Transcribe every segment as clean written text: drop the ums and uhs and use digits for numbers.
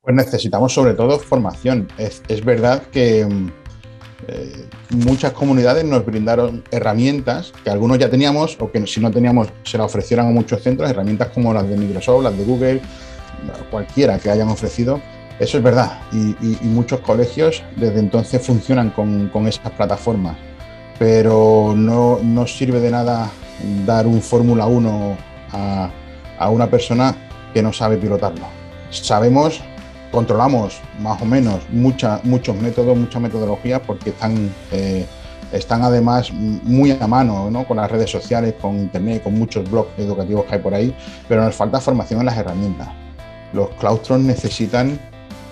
Pues necesitamos sobre todo formación. Es verdad que muchas comunidades nos brindaron herramientas que algunos ya teníamos o que si no teníamos se las ofrecieron a muchos centros, herramientas como las de Microsoft, las de Google, cualquiera que hayan ofrecido. Eso es verdad y muchos colegios desde entonces funcionan con esas plataformas, pero no sirve de nada dar un Fórmula 1 a una persona que no sabe pilotarlo. Sabemos, controlamos más o menos muchos métodos, muchas metodologías porque están además muy a mano, ¿no? Con las redes sociales, con internet, con muchos blogs educativos que hay por ahí, pero nos falta formación en las herramientas. Los claustros necesitan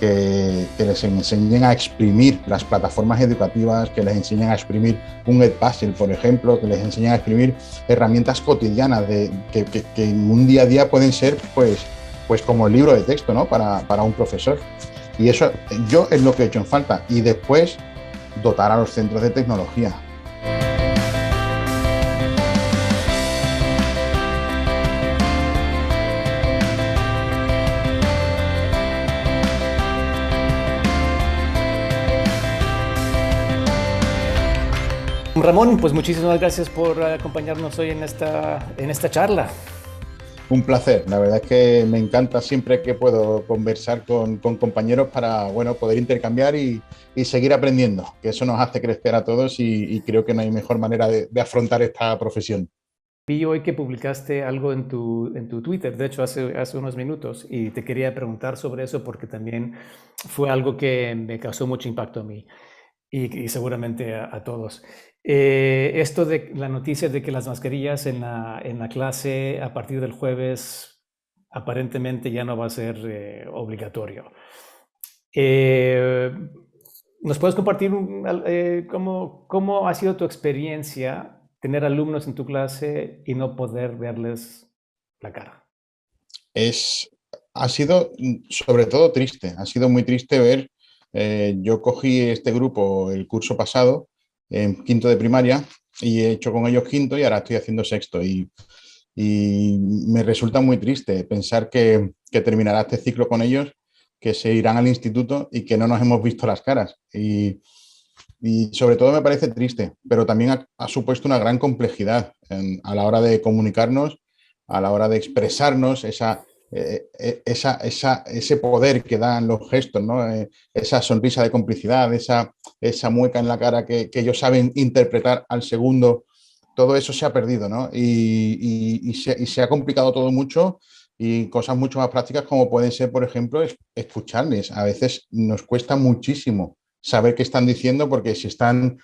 que les enseñen a exprimir las plataformas educativas, que les enseñen a exprimir un Edpuzzle, por ejemplo, que les enseñen a exprimir herramientas cotidianas que en un día a día pueden ser pues como el libro de texto, ¿no? Para un profesor. Y eso yo es lo que he hecho en falta. Y después dotar a los centros de tecnología. Ramón, pues muchísimas gracias por acompañarnos hoy en esta charla. Un placer, la verdad es que me encanta siempre que puedo conversar con compañeros para bueno, poder intercambiar y seguir aprendiendo, que eso nos hace crecer a todos y creo que no hay mejor manera de afrontar esta profesión. Vi hoy que publicaste algo en tu Twitter, de hecho hace unos minutos, y te quería preguntar sobre eso porque también fue algo que me causó mucho impacto a mí y seguramente a todos. Esto de la noticia de que las mascarillas en la clase a partir del jueves aparentemente ya no va a ser obligatorio. Eh, ¿Nos puedes compartir cómo ha sido tu experiencia tener alumnos en tu clase y no poder verles la cara? Es, ha sido sobre todo triste, ha sido muy triste ver, yo cogí este grupo el curso pasado, en quinto de primaria, y he hecho con ellos quinto y ahora estoy haciendo sexto. Y me resulta muy triste pensar que terminará este ciclo con ellos, que se irán al instituto y que no nos hemos visto las caras. Y sobre todo me parece triste, pero también ha supuesto una gran complejidad a la hora de comunicarnos, a la hora de expresarnos, ese poder que dan los gestos, ¿no? Esa sonrisa de complicidad, esa mueca en la cara que ellos saben interpretar al segundo, todo eso se ha perdido, ¿no? Y se ha complicado todo mucho y cosas mucho más prácticas como pueden ser, por ejemplo, escucharles. A veces nos cuesta muchísimo saber qué están diciendo porque si están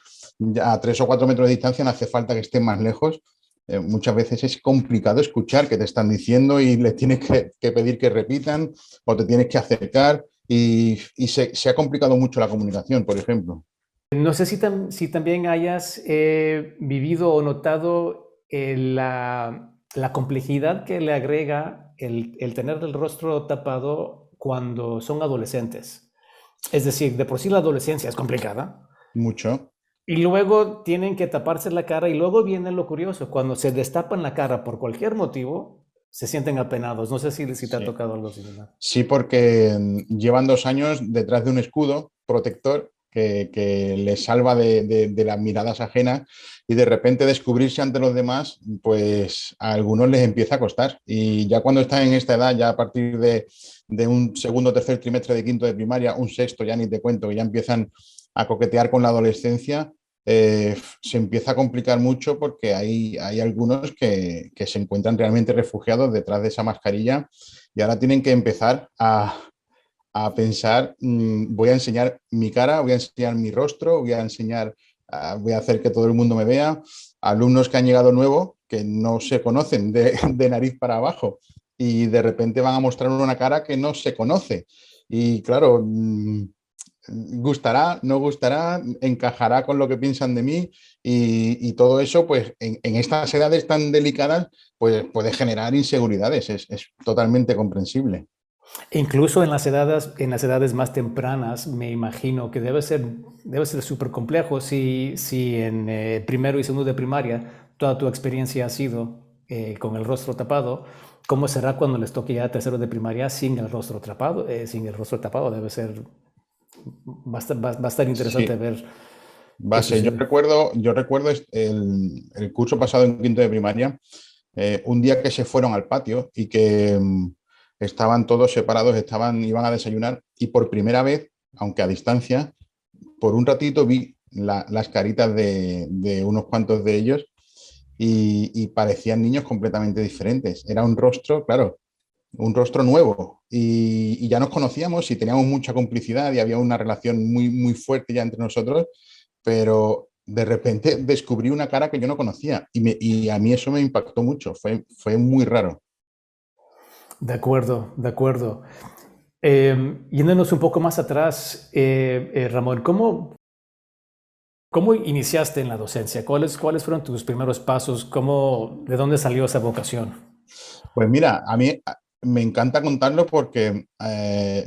a 3 o 4 metros de distancia no hace falta que estén más lejos. Muchas veces es complicado escuchar qué te están diciendo y les tienes que pedir que repitan o te tienes que acercar y se ha complicado mucho la comunicación, por ejemplo. No sé si también hayas vivido o notado la complejidad que le agrega el tener el rostro tapado cuando son adolescentes. Es decir, de por sí la adolescencia es complicada. Mucho. Y luego tienen que taparse la cara y luego viene lo curioso, cuando se destapan la cara por cualquier motivo, se sienten apenados. No sé si te ha Sí. tocado algo similar. Sí, porque llevan 2 años detrás de un escudo protector que les salva de las miradas ajenas y de repente descubrirse ante los demás, pues a algunos les empieza a costar. Y ya cuando están en esta edad, ya a partir de un segundo o tercer trimestre de quinto de primaria, un sexto, ya ni te cuento, que ya empiezan a coquetear con la adolescencia, se empieza a complicar mucho porque hay algunos que se encuentran realmente refugiados detrás de esa mascarilla y ahora tienen que empezar a pensar, voy a enseñar mi cara, voy a enseñar mi rostro, voy a hacer que todo el mundo me vea. Alumnos que han llegado nuevos, que no se conocen de nariz para abajo y de repente van a mostrar una cara que no se conoce. Y claro, gustará, no gustará, encajará con lo que piensan de mí y todo eso, pues en estas edades tan delicadas, pues puede generar inseguridades, es totalmente comprensible. Incluso en las edades más tempranas, me imagino que debe ser súper complejo si en primero y segundo de primaria toda tu experiencia ha sido con el rostro tapado. ¿cómo será cuando les toque ya tercero de primaria sin el rostro tapado? Sin el rostro tapado debe ser, va a estar interesante Sí, ver va qué a ser. sucede. Yo recuerdo el curso pasado en quinto de primaria, un día que se fueron al patio y que estaban todos separados, iban a desayunar y por primera vez, aunque a distancia, por un ratito vi las caritas de unos cuantos de ellos y parecían niños completamente diferentes. Era un rostro, claro, un rostro nuevo y ya nos conocíamos y teníamos mucha complicidad y había una relación muy, muy fuerte ya entre nosotros, pero de repente descubrí una cara que yo no conocía y a mí eso me impactó mucho, fue muy raro. De acuerdo, de acuerdo. Yéndonos un poco más atrás, Ramón, ¿cómo iniciaste en la docencia? ¿Cuáles fueron tus primeros pasos? ¿De dónde salió esa vocación? Pues mira, a mí me encanta contarlo porque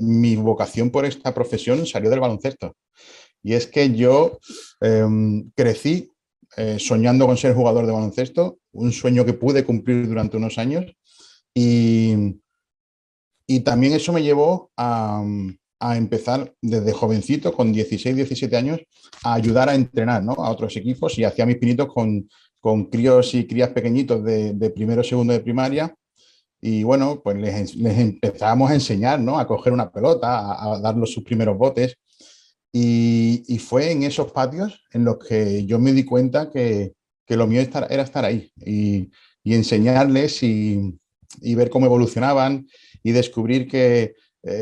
mi vocación por esta profesión salió del baloncesto. Y es que yo crecí soñando con ser jugador de baloncesto, un sueño que pude cumplir durante unos años. Y, y también eso me llevó a empezar desde jovencito, con 16, 17 años, a ayudar a entrenar, ¿no?, a otros equipos y hacía mis pinitos con críos y crías pequeñitos de primero, segundo de primaria. Y bueno, pues les empezábamos a enseñar, ¿no?, a coger una pelota, a darles sus primeros botes. Y fue en esos patios en los que yo me di cuenta que lo mío era estar ahí y enseñarles y ver cómo evolucionaban y descubrir que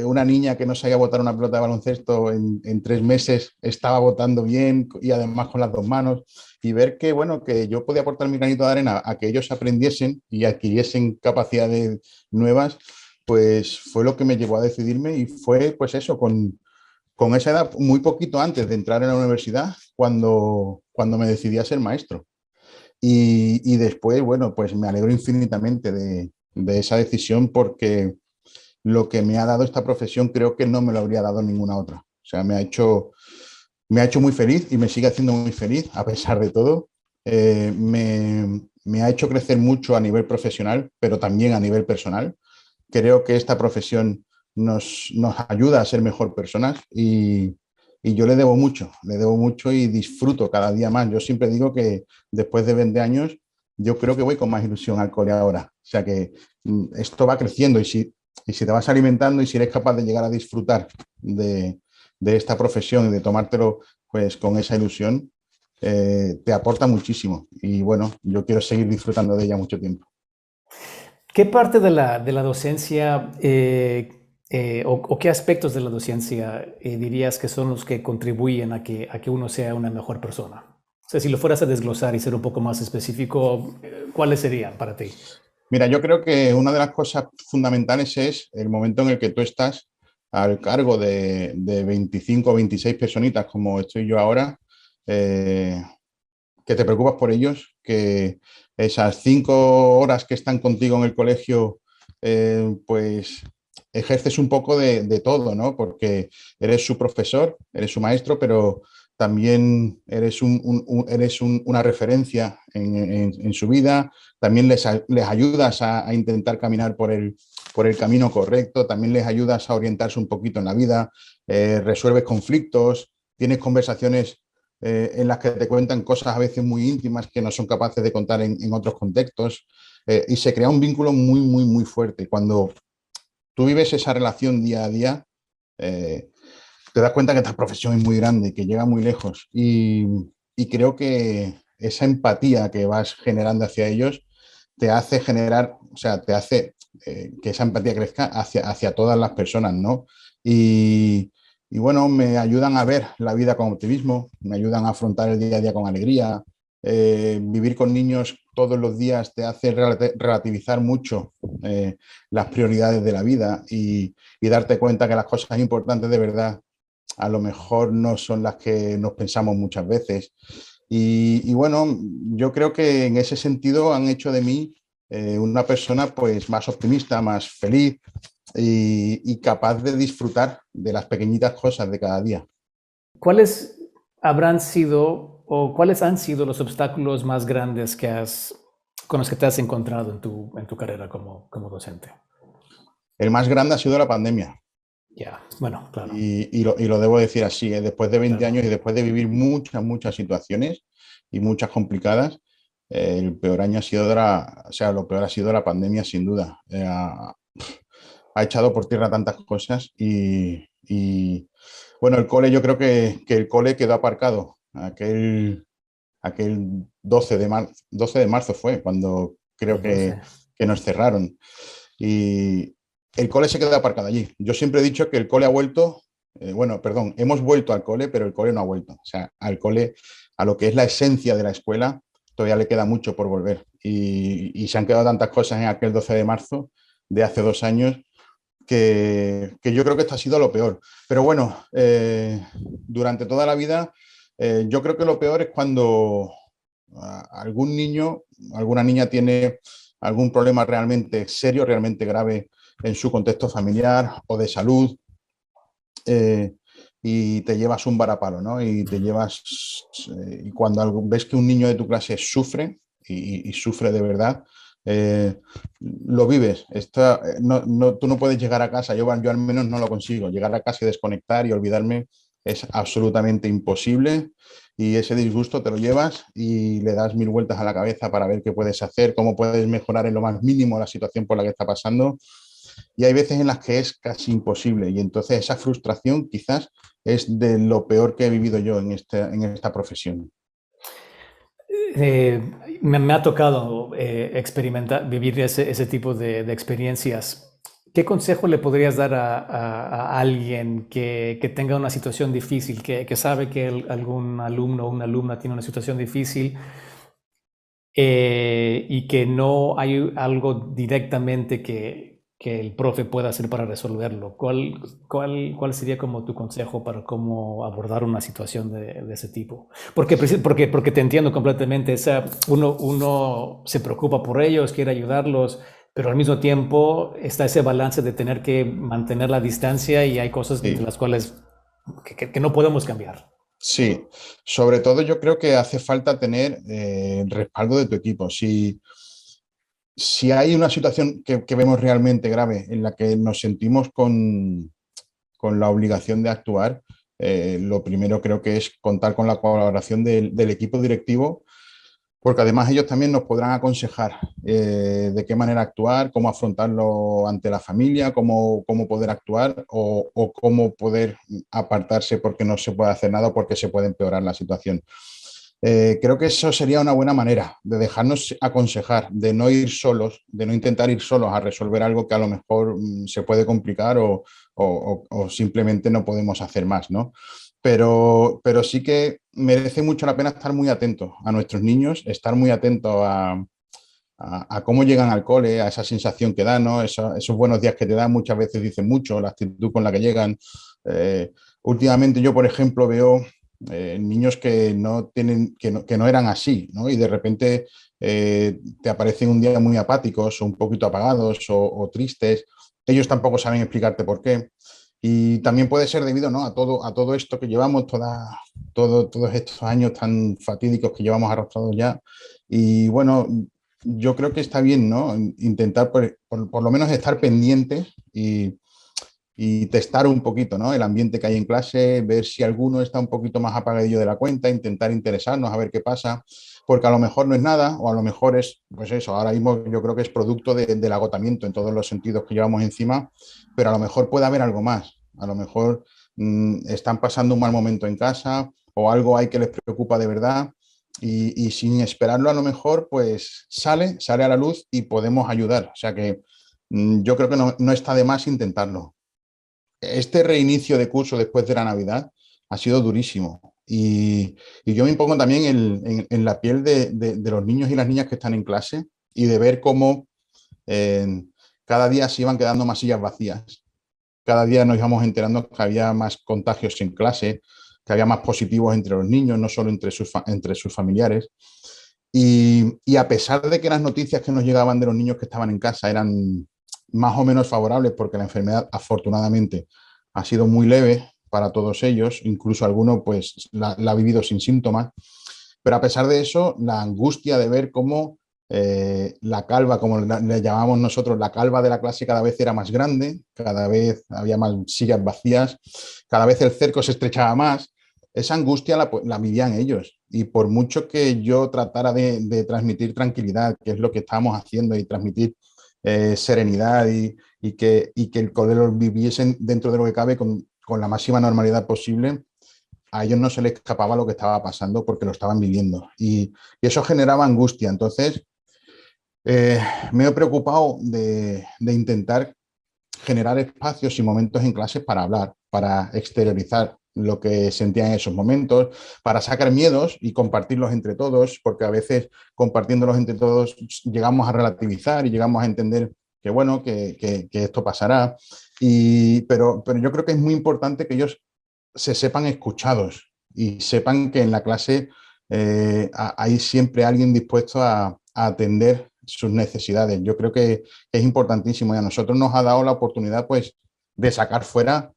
una niña que no sabía botar una pelota de baloncesto en 3 meses estaba botando bien y además con las dos manos y ver que, bueno, que yo podía aportar mi granito de arena a que ellos aprendiesen y adquiriesen capacidades nuevas, pues fue lo que me llevó a decidirme y fue pues eso, con esa edad, muy poquito antes de entrar en la universidad, cuando me decidí a ser maestro. Y después, bueno, pues me alegro infinitamente de esa decisión porque lo que me ha dado esta profesión creo que no me lo habría dado ninguna otra. O sea, me ha hecho muy feliz y me sigue haciendo muy feliz a pesar de todo. Me ha hecho crecer mucho a nivel profesional, pero también a nivel personal. Creo que esta profesión nos ayuda a ser mejor personas y yo le debo mucho y disfruto cada día más. Yo siempre digo que después de 20 años, yo creo que voy con más ilusión al cole ahora. O sea que esto va creciendo y si te vas alimentando y si eres capaz de llegar a disfrutar de esta profesión y de tomártelo pues con esa ilusión, te aporta muchísimo. Y bueno, yo quiero seguir disfrutando de ella mucho tiempo. ¿Qué parte de la docencia o qué aspectos de la docencia dirías que son los que contribuyen a que uno sea una mejor persona? O sea, si lo fueras a desglosar y ser un poco más específico, ¿cuáles serían para ti? Mira, yo creo que una de las cosas fundamentales es el momento en el que tú estás al cargo de 25 o 26 personitas, como estoy yo ahora, eh, que te preocupas por ellos, que esas 5 horas que están contigo en el colegio, pues ejerces un poco de todo, ¿no? Porque eres su profesor, eres su maestro, pero también eres, una referencia en su vida, también les ayudas a intentar caminar por el camino correcto, también les ayudas a orientarse un poquito en la vida, resuelves conflictos, tienes conversaciones en las que te cuentan cosas a veces muy íntimas que no son capaces de contar en otros contextos y se crea un vínculo muy, muy, muy fuerte. Cuando tú vives esa relación día a día, eh, te das cuenta que esta profesión es muy grande, que llega muy lejos y creo que esa empatía que vas generando hacia ellos te hace generar, o sea, te hace que esa empatía crezca hacia todas las personas, ¿no? Y, y bueno, me ayudan a ver la vida con optimismo, me ayudan a afrontar el día a día con alegría. Vivir con niños todos los días te hace relativizar mucho las prioridades de la vida y darte cuenta que las cosas importantes de verdad a lo mejor no son las que nos pensamos muchas veces. Y bueno, yo creo que en ese sentido han hecho de mí una persona pues más optimista, más feliz y capaz de disfrutar de las pequeñitas cosas de cada día. ¿Cuáles habrán sido o cuáles han sido los obstáculos más grandes que has con los que te has encontrado en tu carrera como docente? El más grande ha sido la pandemia. Ya, bueno, claro, Y lo debo decir así, ¿eh? Después de 20 claro. años y después de vivir muchas situaciones y muchas complicadas, el peor año ha sido o sea, lo peor ha sido la pandemia, sin duda. Ha echado por tierra tantas cosas bueno, el cole, yo creo que el cole quedó aparcado. Aquel 12 de marzo fue cuando creo El 12. que nos cerraron. Y el cole se quedó aparcado allí. Yo siempre he dicho que el cole ha vuelto, bueno, perdón, hemos vuelto al cole, pero el cole no ha vuelto. O sea, al cole, a lo que es la esencia de la escuela, todavía le queda mucho por volver. Y se han quedado tantas cosas en aquel 12 de marzo de hace 2 años que yo creo que esto ha sido lo peor. Pero bueno, durante toda la vida, yo creo que lo peor es cuando algún niño, alguna niña tiene algún problema realmente serio, realmente grave en su contexto familiar o de salud, eh, y te llevas un varapalo, ¿no? Y cuando ves que un niño de tu clase sufre y sufre de verdad, lo vives. Tú no puedes llegar a casa, yo al menos no lo consigo, llegar a casa y desconectar y olvidarme es absolutamente imposible, y ese disgusto te lo llevas y le das mil vueltas a la cabeza para ver qué puedes hacer, cómo puedes mejorar en lo más mínimo la situación por la que está pasando, y hay veces en las que es casi imposible, y entonces esa frustración quizás es de lo peor que he vivido yo en esta profesión. Eh, me ha tocado experimentar, vivir ese tipo de experiencias. ¿Qué consejo le podrías dar a alguien que tenga una situación difícil, que sabe que algún alumno o una alumna tiene una situación difícil y que no hay algo directamente que el profe pueda hacer para resolverlo? ¿Cuál sería como tu consejo para cómo abordar una situación de ese tipo? Porque te entiendo completamente. Uno se preocupa por ellos, quiere ayudarlos, pero al mismo tiempo está ese balance de tener que mantener la distancia y hay cosas de Sí. las cuales que no podemos cambiar. Sí, sobre todo yo creo que hace falta tener el respaldo de tu equipo. Si hay una situación que vemos realmente grave en la que nos sentimos con la obligación de actuar, lo primero creo que es contar con la colaboración del equipo directivo, porque además ellos también nos podrán aconsejar de qué manera actuar, cómo afrontarlo ante la familia, cómo poder actuar o cómo poder apartarse porque no se puede hacer nada o porque se puede empeorar la situación. Creo que eso sería una buena manera de dejarnos aconsejar, de no ir solos, de no intentar ir solos a resolver algo que a lo mejor se puede complicar o simplemente no podemos hacer más, ¿no? Pero sí que merece mucho la pena estar muy atentos a nuestros niños, estar muy atentos a cómo llegan al cole, a esa sensación que dan, ¿no? Esos buenos días que te dan muchas veces dicen mucho, la actitud con la que llegan. Últimamente yo, por ejemplo, veo niños que no eran así, ¿no? Y de repente te aparecen un día muy apáticos o un poquito apagados o tristes. Ellos tampoco saben explicarte por qué. Y también puede ser debido, ¿no?, a todo esto que llevamos, todos estos años tan fatídicos que llevamos arrastrados ya. Y bueno, yo creo que está bien, ¿no?, intentar por lo menos estar pendiente y testar un poquito, ¿no?, el ambiente que hay en clase, ver si alguno está un poquito más apagadillo de la cuenta, intentar interesarnos a ver qué pasa, porque a lo mejor no es nada, o a lo mejor es, pues eso, ahora mismo yo creo que es producto del agotamiento en todos los sentidos que llevamos encima, pero a lo mejor puede haber algo más, a lo mejor están pasando un mal momento en casa o algo hay que les preocupa de verdad. Y sin esperarlo, a lo mejor, pues sale a la luz y podemos ayudar. O sea que yo creo que no está de más intentarlo. Este reinicio de curso después de la Navidad ha sido durísimo. Y yo me pongo también en la piel de los niños y las niñas que están en clase y de ver cómo eh, cada día se iban quedando más sillas vacías. Cada día nos íbamos enterando que había más contagios en clase, que había más positivos entre los niños, no solo entre sus familiares. Y a pesar de que las noticias que nos llegaban de los niños que estaban en casa eran más o menos favorables, porque la enfermedad afortunadamente ha sido muy leve para todos ellos, incluso alguno pues la ha vivido sin síntomas, pero a pesar de eso, la angustia de ver cómo la calva, como le llamamos nosotros, la calva de la clase cada vez era más grande, cada vez había más sillas vacías, cada vez el cerco se estrechaba más. Esa angustia la vivían ellos. Y por mucho que yo tratara de transmitir tranquilidad, que es lo que estábamos haciendo, y transmitir serenidad y que el colegio viviesen dentro de lo que cabe con la máxima normalidad posible, a ellos no se les escapaba lo que estaba pasando porque lo estaban viviendo. Y eso generaba angustia. Entonces, me he preocupado de intentar generar espacios y momentos en clase para hablar, para exteriorizar lo que sentía en esos momentos, para sacar miedos y compartirlos entre todos, porque a veces compartiéndolos entre todos llegamos a relativizar y llegamos a entender que bueno, que esto pasará. Pero yo creo que es muy importante que ellos se sepan escuchados y sepan que en la clase hay siempre alguien dispuesto a atender sus necesidades. Yo creo que es importantísimo y a nosotros nos ha dado la oportunidad pues, de sacar fuera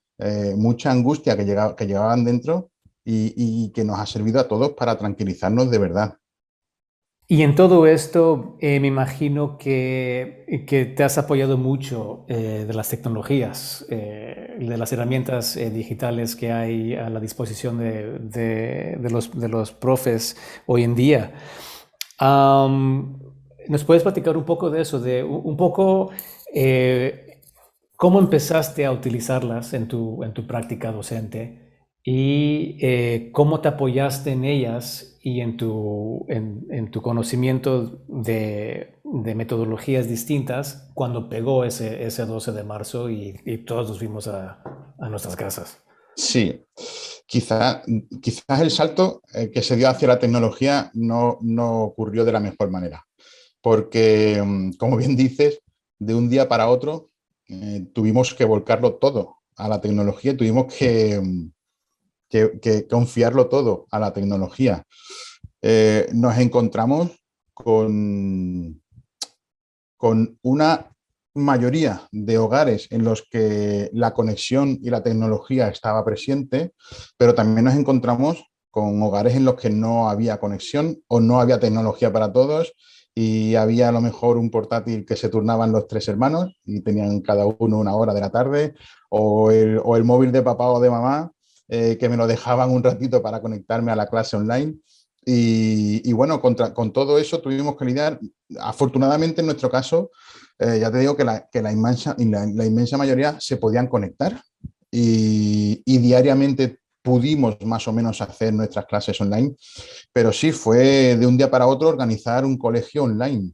mucha angustia que llevaban dentro y que nos ha servido a todos para tranquilizarnos de verdad. Y en todo esto, me imagino que te has apoyado mucho de las tecnologías, de las herramientas digitales que hay a la disposición de los profes hoy en día. Am, ¿Nos puedes platicar un poco de eso, de un poco cómo empezaste a utilizarlas en tu práctica docente y cómo te apoyaste en ellas y en tu conocimiento de metodologías distintas cuando pegó ese 12 de marzo y todos nos fuimos a nuestras casas? Sí, quizá, quizás el salto que se dio hacia la tecnología no ocurrió de la mejor manera, porque, como bien dices, de un día para otro tuvimos que volcarlo todo a la tecnología, tuvimos que confiarlo todo a la tecnología. Nos encontramos con, con una mayoría de hogares en los que la conexión y la tecnología estaba presente, pero también nos encontramos con hogares en los que no había conexión o no había tecnología para todos y había a lo mejor un portátil que se turnaban los tres hermanos y tenían cada uno una hora de la tarde o el móvil de papá o de mamá que me lo dejaban un ratito para conectarme a la clase online. Y bueno, con todo eso tuvimos que lidiar. Afortunadamente, en nuestro caso, ya te digo que la inmensa mayoría se podían conectar y diariamente pudimos más o menos hacer nuestras clases online, pero sí, fue de un día para otro organizar un colegio online.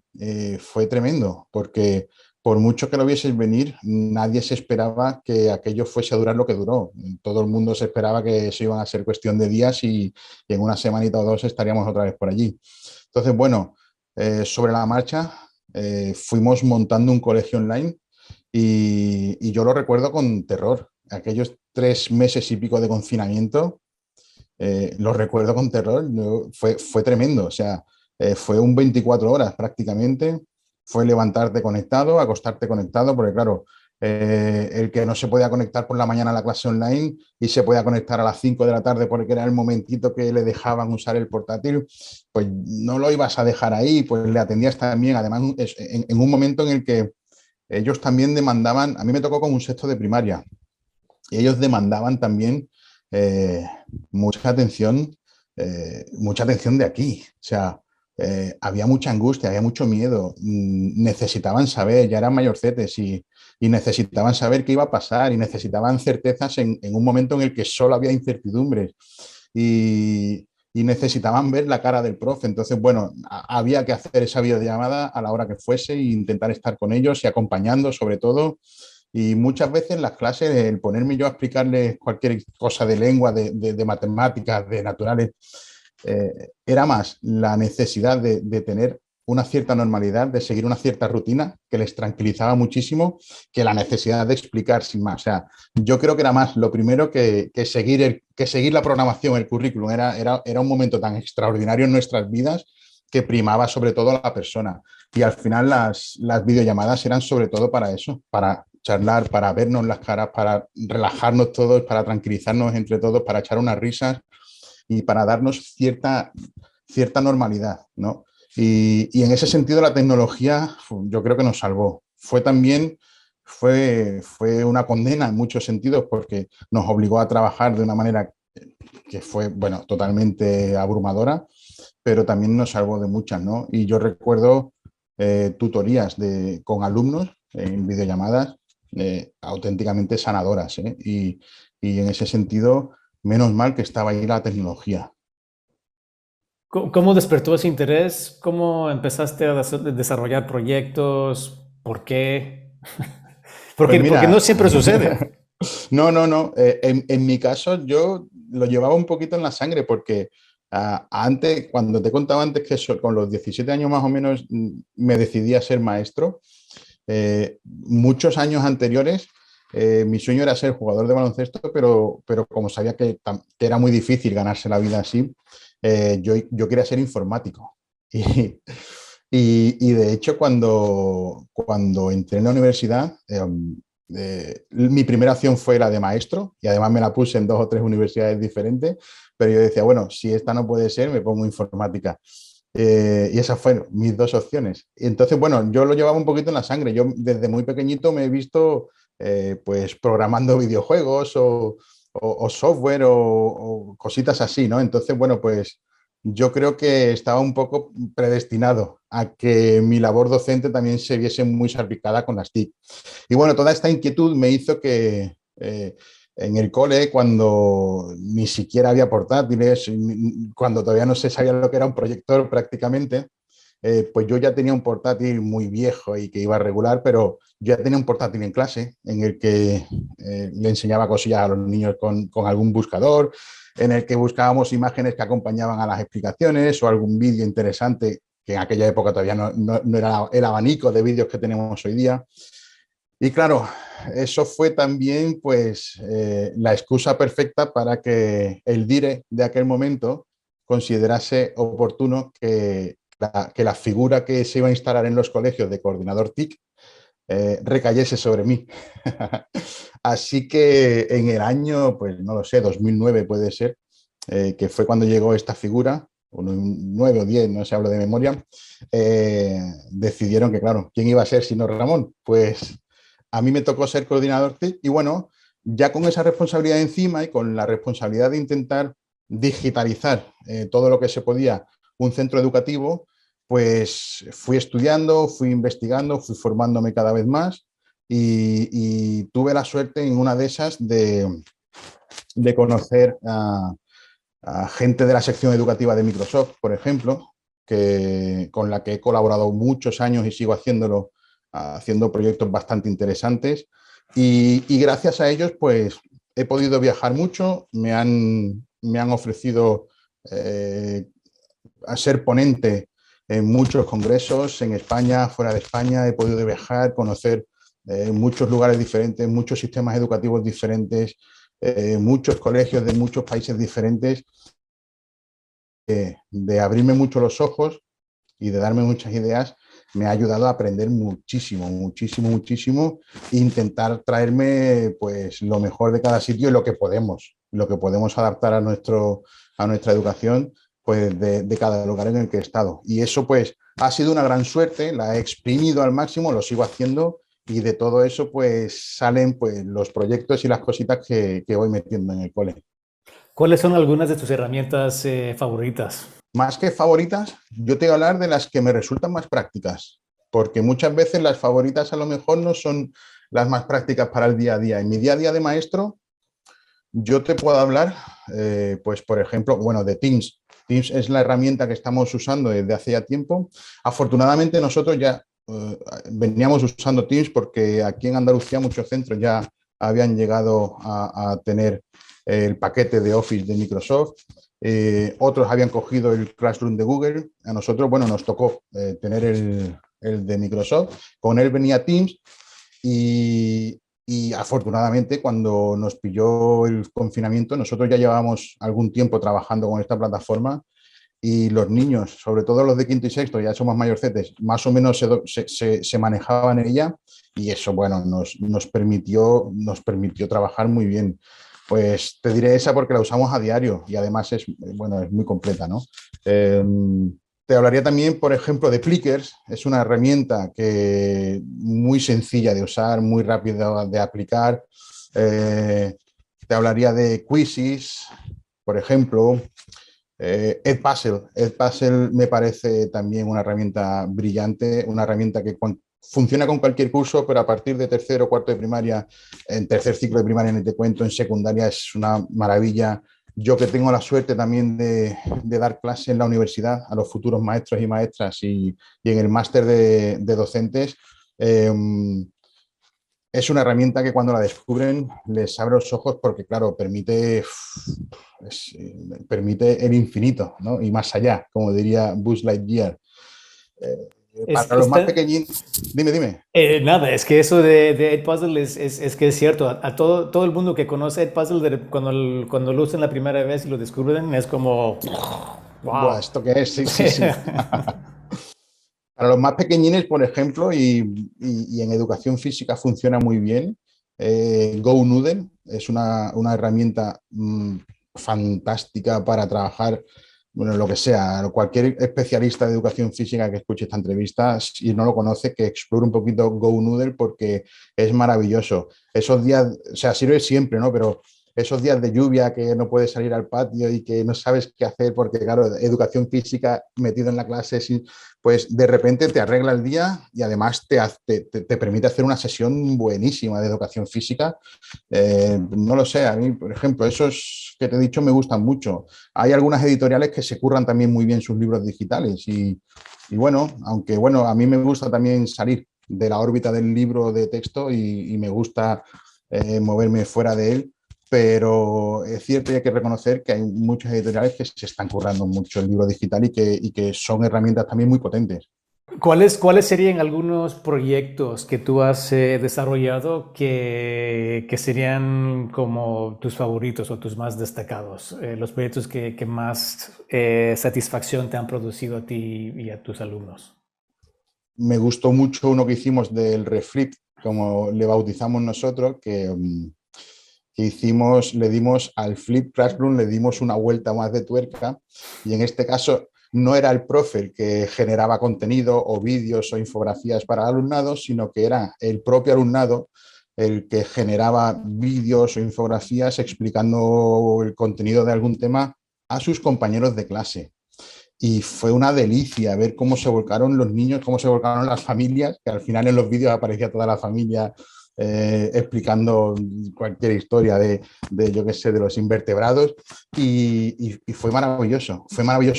Fue tremendo, porque por mucho que lo vieses venir, nadie se esperaba que aquello fuese a durar lo que duró. Todo el mundo se esperaba que eso iba a ser cuestión de días y en una semanita o dos estaríamos otra vez por allí. Entonces, bueno, sobre la marcha fuimos montando un colegio online y yo lo recuerdo con terror. Aquellos 3 meses y pico de confinamiento, lo recuerdo con terror. Fue tremendo, o sea, fue un 24 horas prácticamente. Fue levantarte conectado, acostarte conectado, porque claro, el que no se podía conectar por la mañana a la clase online y se podía conectar a las 5 de la tarde porque era el momentito que le dejaban usar el portátil, pues no lo ibas a dejar ahí, pues le atendías también. Además, en un momento en el que ellos también demandaban, a mí me tocó con un sexto de primaria, y ellos demandaban también eh, mucha atención, mucha atención de aquí. O sea, había mucha angustia, había mucho miedo, necesitaban saber, ya eran mayorcetes y necesitaban saber qué iba a pasar y necesitaban certezas en un momento en el que solo había incertidumbres y necesitaban ver la cara del profe. Entonces, bueno, había que hacer esa videollamada a la hora que fuese e intentar estar con ellos y acompañando sobre todo. Y muchas veces en las clases, el ponerme yo a explicarles cualquier cosa de lengua, de matemáticas, de naturales, era más la necesidad de tener una cierta normalidad, de seguir una cierta rutina que les tranquilizaba muchísimo, que la necesidad de explicar sin más. O sea, yo creo que era más lo primero que seguir la programación, el currículum. Era un momento tan extraordinario en nuestras vidas que primaba sobre todo a la persona. Y al final las videollamadas eran sobre todo para eso, para charlar, para vernos las caras, para relajarnos todos, para tranquilizarnos entre todos, para echar unas risas y para darnos cierta normalidad, ¿no? Y en ese sentido la tecnología yo creo que nos salvó. Fue una condena en muchos sentidos porque nos obligó a trabajar de una manera que fue, bueno, totalmente abrumadora, pero también nos salvó de muchas, ¿no? Y yo recuerdo tutorías con alumnos en videollamadas auténticamente sanadoras, ¿eh? Y en ese sentido, menos mal que estaba ahí la tecnología. ¿Cómo despertó ese interés? ¿Cómo empezaste a desarrollar proyectos? ¿Por qué? Pues Porque no mira, siempre sucede. no, no, no. En mi caso, yo lo llevaba un poquito en la sangre porque antes, cuando te contaba antes que con los 17 años más o menos me decidí a ser maestro, muchos años anteriores mi sueño era ser jugador de baloncesto, pero como sabía que era muy difícil ganarse la vida así, yo quería ser informático. Y de hecho, cuando entré en la universidad, mi primera opción fue la de maestro y además me la puse en 2 o 3 universidades diferentes, pero yo decía, bueno, si esta no puede ser, me pongo informática. Y esas fueron mis 2 opciones. Y entonces, bueno, yo lo llevaba un poquito en la sangre. Yo desde muy pequeñito me he visto pues programando videojuegos o software o cositas así, ¿no? Entonces, bueno, pues yo creo que estaba un poco predestinado a que mi labor docente también se viese muy salpicada con las TIC. Y bueno, toda esta inquietud me hizo que en el cole, cuando ni siquiera había portátiles, cuando todavía no se sabía lo que era un proyector prácticamente, pues yo ya tenía un portátil muy viejo y que iba regular, pero yo ya tenía un portátil en clase en el que le enseñaba cosillas a los niños con algún buscador, en el que buscábamos imágenes que acompañaban a las explicaciones o algún vídeo interesante, que en aquella época todavía no era el abanico de vídeos que tenemos hoy día. Y claro, eso fue también pues la excusa perfecta para que el DIRE de aquel momento considerase oportuno que la figura que se iba a instalar en los colegios de coordinador TIC recayese sobre mí. Así que en el año, pues no lo sé, 2009 puede ser, que fue cuando llegó esta figura, o 9 o 10, no sé, hablo de memoria, decidieron que, claro, ¿quién iba a ser sino Ramón? Pues a mí me tocó ser coordinador TIC y bueno, ya con esa responsabilidad encima y con la responsabilidad de intentar digitalizar todo lo que se podía un centro educativo, pues fui estudiando, fui investigando, fui formándome cada vez más y tuve la suerte en una de esas de conocer a gente de la sección educativa de Microsoft, por ejemplo, con la que he colaborado muchos años y sigo haciéndolo, haciendo proyectos bastante interesantes. Y gracias a ellos, pues he podido viajar mucho, me han ofrecido a ser ponente en muchos congresos, en España, fuera de España, he podido viajar, conocer muchos lugares diferentes, muchos sistemas educativos diferentes, muchos colegios de muchos países diferentes, de abrirme mucho los ojos y de darme muchas ideas, me ha ayudado a aprender muchísimo, muchísimo, muchísimo, e intentar traerme pues lo mejor de cada sitio y lo que podemos adaptar a nuestra educación pues de cada lugar en el que he estado. Y eso pues ha sido una gran suerte, la he exprimido al máximo, lo sigo haciendo y de todo eso pues salen pues los proyectos y las cositas que voy metiendo en el cole. ¿Cuáles son algunas de tus herramientas favoritas? Más que favoritas, yo te voy a hablar de las que me resultan más prácticas, porque muchas veces las favoritas a lo mejor no son las más prácticas para el día a día. En mi día a día de maestro, yo te puedo hablar, pues por ejemplo, bueno, de Teams. Teams es la herramienta que estamos usando desde hace ya tiempo. Afortunadamente nosotros ya veníamos usando Teams porque aquí en Andalucía muchos centros ya habían llegado a tener el paquete de Office de Microsoft. Otros habían cogido el Classroom de Google. A nosotros, bueno, nos tocó tener el de Microsoft. Con él venía Teams y afortunadamente cuando nos pilló el confinamiento, nosotros ya llevábamos algún tiempo trabajando con esta plataforma y los niños, sobre todo los de quinto y sexto, ya somos mayorcetes, más o menos se manejaban en ella y eso, bueno, nos permitió trabajar muy bien. Pues te diré esa porque la usamos a diario y además es, bueno, es muy completa, ¿no? Te hablaría también, por ejemplo, de Plickers. Es una herramienta que muy sencilla de usar, muy rápida de aplicar. Te hablaría de Quizzes, por ejemplo. Edpuzzle. Edpuzzle me parece también una herramienta brillante, una herramienta que funciona con cualquier curso, pero a partir de tercero o cuarto de primaria, en tercer ciclo de primaria, ni te cuento, en secundaria es una maravilla. Yo que tengo la suerte también de dar clase en la universidad a los futuros maestros y maestras y en el máster de docentes, eh, es una herramienta que cuando la descubren les abre los ojos porque, claro, permite el infinito, ¿no? Y más allá, como diría Buzz Lightyear. Para los más Está, pequeños, dime. nada, es que eso de Edpuzzle es que es cierto. A todo el mundo que conoce Edpuzzle, cuando lo usan la primera vez y lo descubren, es como, Buah, wow. ¿esto qué es? Sí, sí, sí. Para los más pequeñines, por ejemplo, y en educación física funciona muy bien, GoNoodle es una herramienta fantástica para trabajar, bueno, lo que sea. Cualquier especialista de educación física que escuche esta entrevista, si no lo conoce, que explore un poquito GoNoodle porque es maravilloso. Esos días, o sea, sirve siempre, ¿no? Pero esos días de lluvia que no puedes salir al patio y que no sabes qué hacer porque, claro, educación física metido en la clase sin pues de repente te arregla el día y además te permite hacer una sesión buenísima de educación física. No lo sé, a mí, por ejemplo, esos que te he dicho me gustan mucho. Hay algunas editoriales que se curran también muy bien sus libros digitales y bueno, aunque bueno, a mí me gusta también salir de la órbita del libro de texto y me gusta moverme fuera de él, pero es cierto y hay que reconocer que hay muchas editoriales que se están currando mucho el libro digital y que son herramientas también muy potentes. ¿Cuáles serían algunos proyectos que tú has desarrollado que serían como tus favoritos o tus más destacados? Los proyectos que más satisfacción te han producido a ti y a tus alumnos. Me gustó mucho uno que hicimos del reflip, como le bautizamos nosotros, que hicimos, le dimos al Flip Classroom, le dimos una vuelta más de tuerca y en este caso no era el profe el que generaba contenido o vídeos o infografías para el alumnado, sino que era el propio alumnado el que generaba vídeos o infografías explicando el contenido de algún tema a sus compañeros de clase. Y fue una delicia ver cómo se volcaron los niños, cómo se volcaron las familias, que al final en los vídeos aparecía toda la familia explicando cualquier historia yo qué sé, de los invertebrados y fue maravilloso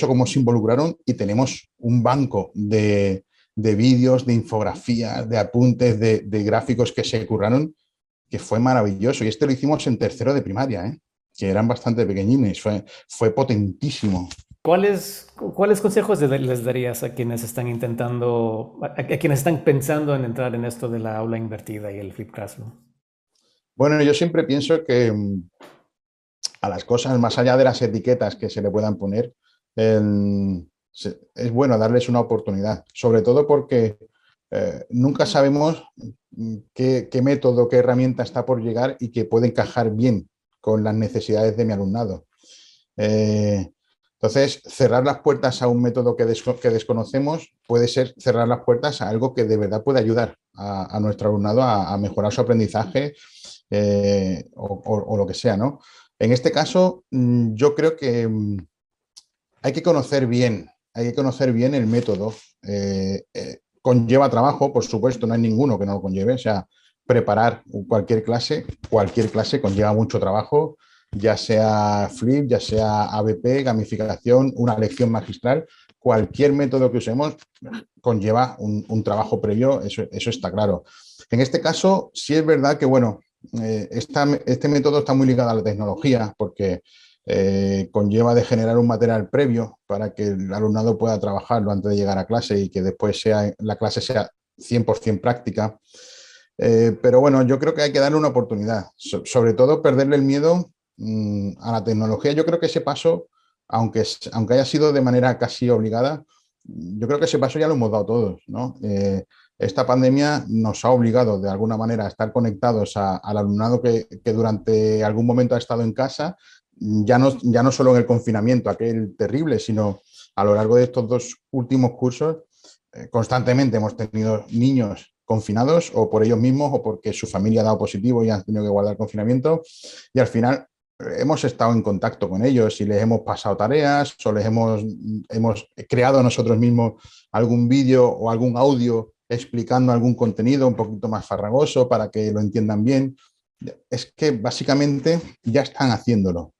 cómo se involucraron y tenemos un banco de vídeos, de infografías, de apuntes, de gráficos que se curraron, que fue maravilloso. Y este lo hicimos en tercero de primaria, que eran bastante pequeñines, fue potentísimo. ¿Cuáles consejos les darías a quienes están a quienes están pensando en entrar en esto de la aula invertida y el flip classroom? Bueno, yo siempre pienso que a las cosas, más allá de las etiquetas que se le puedan poner, es bueno darles una oportunidad, sobre todo porque nunca sabemos qué método, qué herramienta está por llegar y que puede encajar bien con las necesidades de mi alumnado. Eh, entonces, cerrar las puertas a un método que desconocemos puede ser cerrar las puertas a algo que de verdad puede ayudar a nuestro alumnado a mejorar su aprendizaje o lo que sea, ¿no? En este caso, yo creo que hay que conocer bien el método. Conlleva trabajo, por supuesto, no hay ninguno que no lo conlleve. O sea, preparar cualquier clase conlleva mucho trabajo, ya sea Flip, ya sea ABP, gamificación, una lección magistral. Cualquier método que usemos conlleva trabajo previo, eso está claro. En este caso, sí es verdad que, bueno, este método está muy ligado a la tecnología porque conlleva de generar un material previo para que el alumnado pueda trabajarlo antes de llegar a clase y que después la clase sea 100% práctica. Pero bueno, yo creo que hay que darle una oportunidad, sobre todo perderle el miedo a la tecnología. Yo creo que ese paso, aunque haya sido de manera casi obligada, yo creo que ese paso ya lo hemos dado todos, ¿no? Esta pandemia nos ha obligado de alguna manera a estar conectados al alumnado que durante algún momento ha estado en casa, ya no solo en el confinamiento, aquel terrible, sino a lo largo de estos 2 últimos cursos, constantemente hemos tenido niños confinados o por ellos mismos o porque su familia ha dado positivo y han tenido que guardar confinamiento, y al final hemos estado en contacto con ellos y les hemos pasado tareas o les hemos creado nosotros mismos algún vídeo o algún audio explicando algún contenido un poquito más farragoso para que lo entiendan bien. Es que básicamente ya están haciéndolo.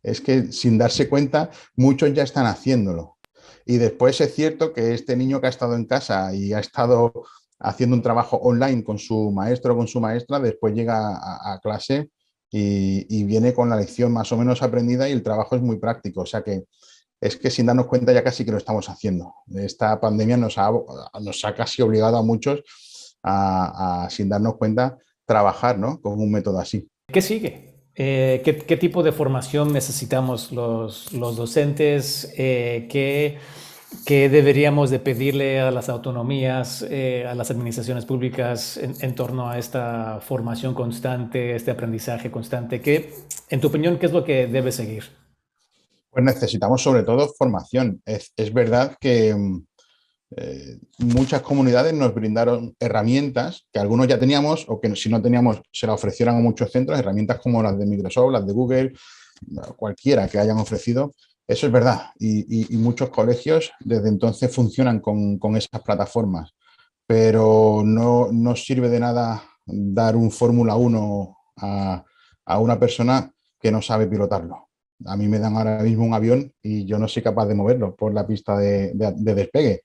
Es que sin darse cuenta, muchos ya están haciéndolo. Y después es cierto que este niño que ha estado en casa y ha estado haciendo un trabajo online con su maestro o con su maestra, después llega a clase y viene con la lección más o menos aprendida y el trabajo es muy práctico. O sea que es que sin darnos cuenta ya casi que lo estamos haciendo. Esta pandemia nos ha casi obligado a muchos sin darnos cuenta, trabajar, ¿no?, con un método así. ¿Qué sigue? ¿Qué tipo de formación necesitamos los docentes? ¿Qué deberíamos de pedirle a las autonomías, a las administraciones públicas en torno a esta formación constante, este aprendizaje constante? En tu opinión, qué es lo que debe seguir? Pues necesitamos sobre todo formación. Es verdad que muchas comunidades nos brindaron herramientas que algunos ya teníamos o que si no teníamos se las ofrecieron a muchos centros, herramientas como las de Microsoft, las de Google, cualquiera que hayan ofrecido. Eso es verdad y muchos colegios desde entonces funcionan con esas plataformas, pero no sirve de nada dar un Fórmula 1 a una persona que no sabe pilotarlo. A mí me dan ahora mismo un avión y yo no soy capaz de moverlo por la pista de despegue.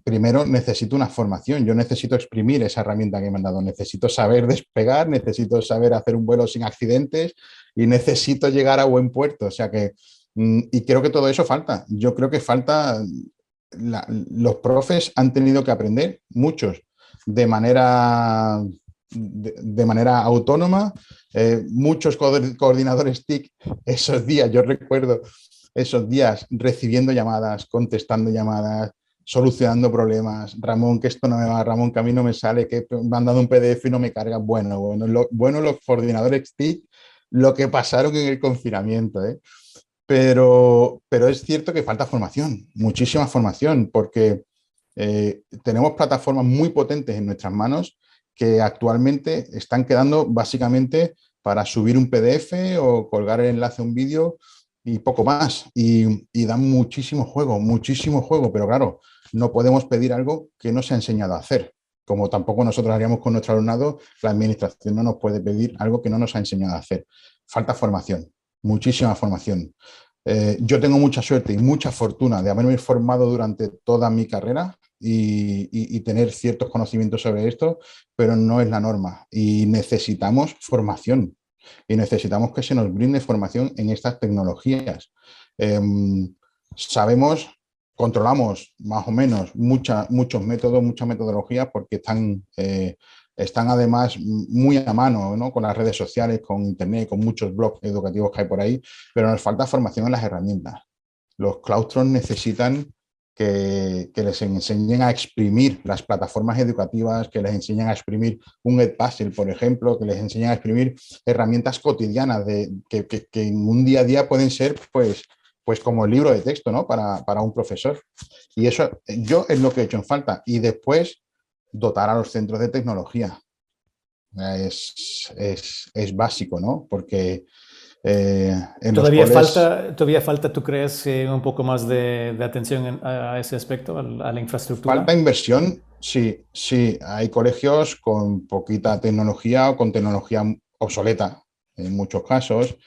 Primero necesito una formación, yo necesito exprimir esa herramienta que me han dado, necesito saber despegar, necesito saber hacer un vuelo sin accidentes y necesito llegar a buen puerto. O sea que, y creo que todo eso falta. Yo creo que falta, los profes han tenido que aprender, muchos, de manera autónoma, muchos coordinadores TIC esos días, yo recuerdo esos días recibiendo llamadas, contestando llamadas, solucionando problemas. Ramón, que esto no me va, Ramón, que a mí no me sale, que me han dado un PDF y no me carga. Bueno, los coordinadores TIC, lo que pasaron en el confinamiento, ¿eh? Pero es cierto que falta formación, muchísima formación, porque tenemos plataformas muy potentes en nuestras manos que actualmente están quedando básicamente para subir un PDF o colgar el enlace a un vídeo y poco más. Y dan muchísimo juego, pero claro, no podemos pedir algo que no se ha enseñado a hacer. Como tampoco nosotros haríamos con nuestro alumnado, la administración no nos puede pedir algo que no nos ha enseñado a hacer. Falta formación, muchísima formación. Yo tengo mucha suerte y mucha fortuna de haberme formado durante toda mi carrera y tener ciertos conocimientos sobre esto, pero no es la norma y necesitamos formación y necesitamos que se nos brinde formación en estas tecnologías. Sabemos, controlamos más o menos muchos métodos, muchas metodologías porque están además muy a mano, ¿no?, con las redes sociales, con internet, con muchos blogs educativos que hay por ahí, pero nos falta formación en las herramientas. Los claustros necesitan que les enseñen a exprimir las plataformas educativas, que les enseñen a exprimir un Edpuzzle, por ejemplo, que les enseñen a exprimir herramientas cotidianas que en un día a día pueden ser pues como el libro de texto, ¿no?, para un profesor. Y eso yo es lo que he hecho en falta. Y después dotar a los centros de tecnología. Es básico, ¿no? Porque en los coles... Todavía falta, ¿tú crees, un poco más de atención a ese aspecto, a la infraestructura? Falta inversión, sí, sí. Hay colegios con poquita tecnología o con tecnología obsoleta en muchos casos.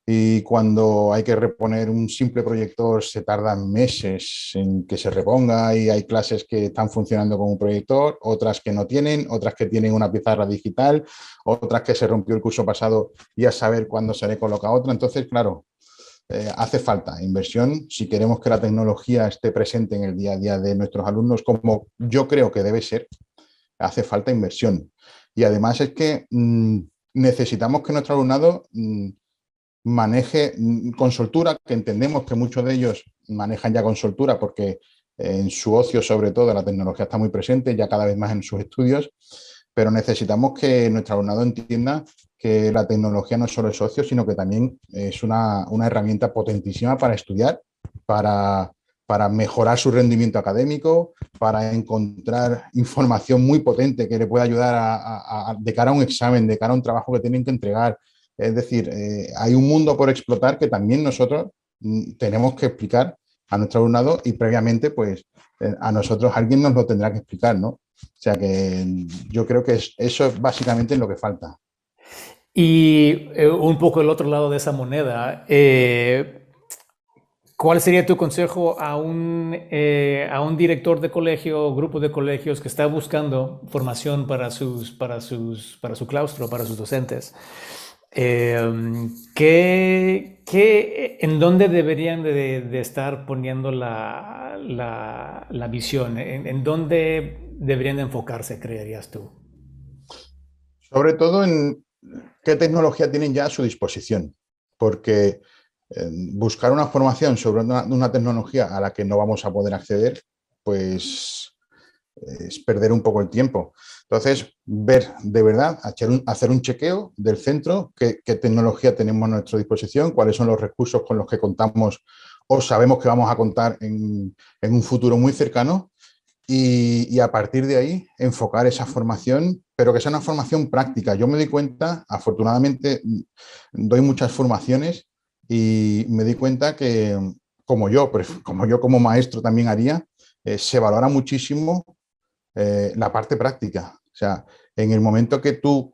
Y cuando hay que reponer un simple proyector se tardan meses en que se reponga y hay clases que están funcionando con un proyector, otras que no tienen, otras que tienen una pizarra digital, otras que se rompió el curso pasado y a saber cuándo se le coloca otra. Entonces, claro, hace falta inversión si queremos que la tecnología esté presente en el día a día de nuestros alumnos, como yo creo que debe ser. Hace falta inversión. Y además es que necesitamos que nuestro alumnado maneje con soltura, que entendemos que muchos de ellos manejan ya con soltura porque en su ocio sobre todo la tecnología está muy presente, ya cada vez más en sus estudios, pero necesitamos que nuestro alumnado entienda que la tecnología no solo es ocio, sino que también es una herramienta potentísima para estudiar, para para mejorar su rendimiento académico, para encontrar información muy potente que le pueda ayudar de cara a un examen, de cara a un trabajo que tienen que entregar. Es decir, hay un mundo por explotar que también nosotros tenemos que explicar a nuestro alumnado y previamente, pues, a nosotros alguien nos lo tendrá que explicar, ¿no? O sea que yo creo que eso es básicamente lo que falta. Y un poco el otro lado de esa moneda, ¿cuál sería tu consejo a un director de colegio o grupo de colegios que está buscando formación para su claustro, para sus docentes? ¿En dónde deberían de estar poniendo la visión? En dónde deberían de enfocarse, creerías tú? Sobre todo en qué tecnología tienen ya a su disposición, porque buscar una formación sobre una tecnología a la que no vamos a poder acceder, pues es perder un poco el tiempo. Entonces, ver de verdad, hacer un chequeo del centro, qué tecnología tenemos a nuestra disposición, cuáles son los recursos con los que contamos o sabemos que vamos a contar en un futuro muy cercano y a partir de ahí enfocar esa formación, pero que sea una formación práctica. Yo me di cuenta, afortunadamente, doy muchas formaciones y me di cuenta que, como yo como maestro también haría, se valora muchísimo la parte práctica. O sea, en el momento que tú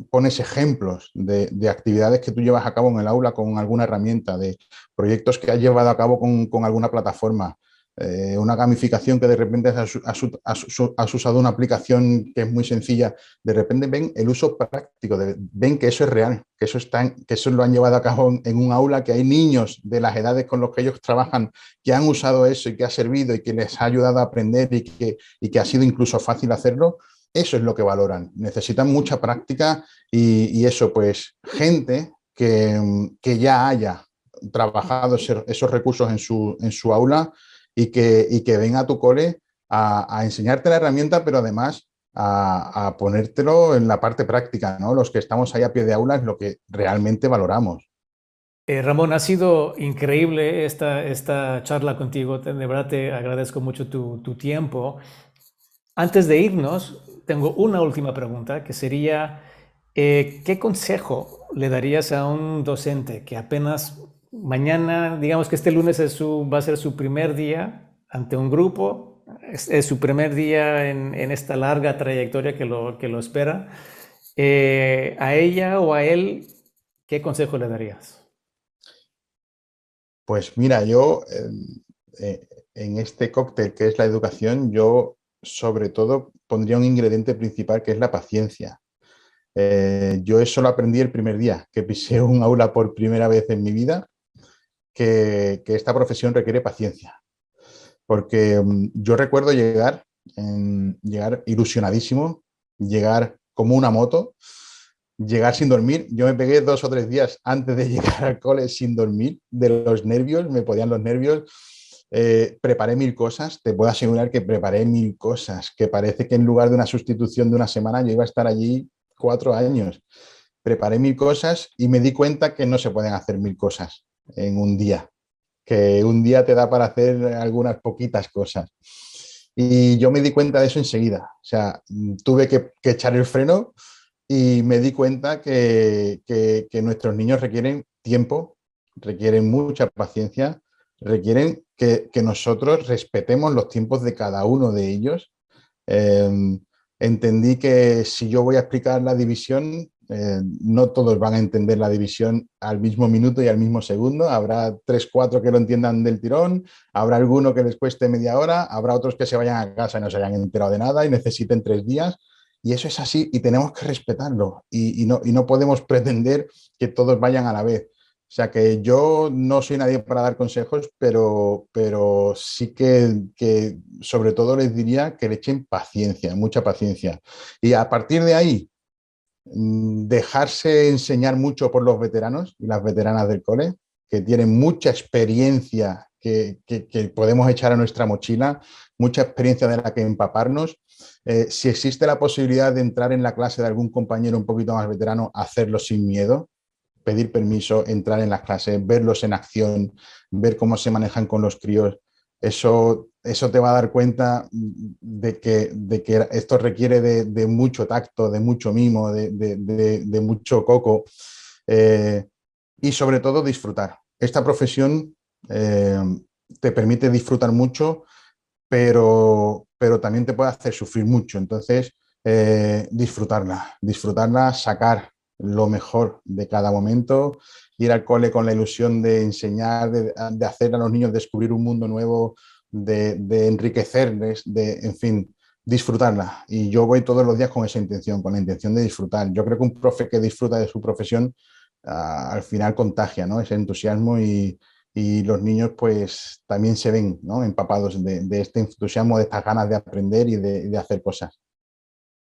pones ejemplos de actividades que tú llevas a cabo en el aula con alguna herramienta, de proyectos que has llevado a cabo con alguna plataforma, una gamificación que de repente has usado una aplicación que es muy sencilla, de repente ven el uso práctico, ven que eso es real, que eso lo han llevado a cabo en un aula, que hay niños de las edades con los que ellos trabajan que han usado eso y que ha servido y que les ha ayudado a aprender y que ha sido incluso fácil hacerlo. Eso es lo que valoran. Necesitan mucha práctica y eso, pues, gente que ya haya trabajado esos recursos en su aula y que venga a tu cole a enseñarte la herramienta, pero además a ponértelo en la parte práctica, ¿no? Los que estamos ahí a pie de aula es lo que realmente valoramos. Ramón, ha sido increíble esta charla contigo. De verdad te agradezco mucho tu tiempo. Antes de irnos, tengo una última pregunta que sería, ¿qué consejo le darías a un docente que apenas mañana, digamos que este lunes va a ser su primer día ante un grupo, es su primer día en esta larga trayectoria que lo espera? A ella o a él, ¿qué consejo le darías? Pues mira, en este cóctel que es la educación, yo sobre todo pondría un ingrediente principal que es la paciencia. Yo eso lo aprendí el primer día que pisé un aula por primera vez en mi vida, que esta profesión requiere paciencia. Porque yo recuerdo llegar ilusionadísimo, llegar como una moto, llegar sin dormir. Yo me pegué 2 o 3 días antes de llegar al cole sin dormir, de los nervios, me podían los nervios. Preparé 1000 cosas, te puedo asegurar que preparé 1000 cosas, que parece que en lugar de una sustitución de una semana yo iba a estar allí 4 años. Preparé 1000 cosas y me di cuenta que no se pueden hacer 1000 cosas en un día, que un día te da para hacer algunas poquitas cosas. Y yo me di cuenta de eso enseguida. O sea, tuve que echar el freno y me di cuenta que nuestros niños requieren tiempo, requieren mucha paciencia, requieren que nosotros respetemos los tiempos de cada uno de ellos. Eh, Entendí que si yo voy a explicar la división, no todos van a entender la división al mismo minuto y al mismo segundo. Habrá 3, 4 que lo entiendan del tirón, habrá alguno que les cueste media hora, habrá otros que se vayan a casa y no se hayan enterado de nada y necesiten 3 días. Y eso es así y tenemos que respetarlo y no podemos pretender que todos vayan a la vez. O sea que yo no soy nadie para dar consejos, pero sí que sobre todo les diría que le echen paciencia, mucha paciencia. Y a partir de ahí, dejarse enseñar mucho por los veteranos y las veteranas del cole, que tienen mucha experiencia que podemos echar a nuestra mochila, mucha experiencia de la que empaparnos. Si existe la posibilidad de entrar en la clase de algún compañero un poquito más veterano, hacerlo sin miedo, pedir permiso, entrar en las clases, verlos en acción, ver cómo se manejan con los críos. Eso te va a dar cuenta de que esto requiere de mucho tacto, de mucho mimo, de mucho coco, eh, y sobre todo disfrutar. Esta profesión eh, te permite disfrutar mucho, pero también te puede hacer sufrir mucho. Entonces, disfrutarla, sacar lo mejor de cada momento, ir al cole con la ilusión de enseñar, de hacer a los niños descubrir un mundo nuevo, de enriquecerles, en fin, disfrutarla. Y yo voy todos los días con esa intención, con la intención de disfrutar. Yo creo que un profe que disfruta de su profesión, al final contagia, ¿no? Ese entusiasmo y los niños pues también se ven, ¿no? Empapados de este entusiasmo, de estas ganas de aprender y de hacer cosas.